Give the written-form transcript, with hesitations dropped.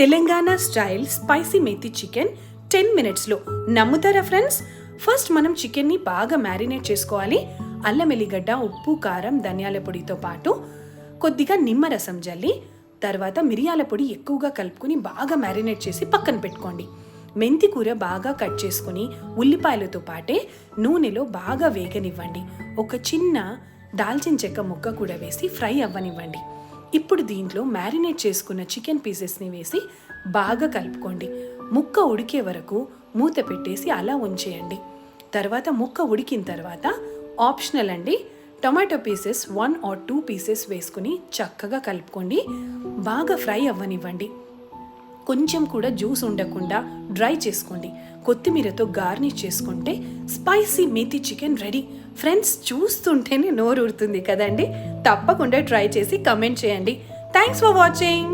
Telangana style spicy methi chicken 10 మినిట్స్లో. నమ్ముతారా friends? First మనం చికెన్ని బాగా మ్యారినేట్ చేసుకోవాలి. అల్లం ఎల్లిగడ్డ, ఉప్పు, కారం, ధనియాల పొడితో పాటు కొద్దిగా నిమ్మరసం జల్లి, తర్వాత మిరియాల పొడి ఎక్కువగా కలుపుకొని బాగా మ్యారినేట్ చేసి పక్కన పెట్టుకోండి. మెంతి కూర బాగా కట్ చేసుకుని ఉల్లిపాయలతో పాటే నూనెలో బాగా వేగనివ్వండి. ఒక చిన్న దాల్చిన చెక్క ముక్క కూడా వేసి ఫ్రై అవ్వనివ్వండి. ఇప్పుడు దీంట్లో మ్యారినేట్ చేసుకున్న చికెన్ పీసెస్ని వేసి బాగా కలుపుకోండి. ముక్క ఉడికే వరకు మూత పెట్టేసి అలా ఉంచేయండి. తర్వాత ముక్క ఉడికిన తర్వాత ఆప్షనల్ అండి, టొమాటో పీసెస్ 1 or 2 పీసెస్ వేసుకుని చక్కగా కలుపుకోండి. బాగా ఫ్రై అవ్వనివ్వండి. కొంచెం కూడా జ్యూస్ ఉండకుండా డ్రై చేసుకోండి. కొత్తిమీరతో గార్నిష్ చేసుకుంటే spicy methi chicken ready. Friends, చూస్తుంటేనే నోరు ఊరుతుంది కదండి. తప్పకుండా ట్రై చేసి కమెంట్ చేయండి. Thanks for watching.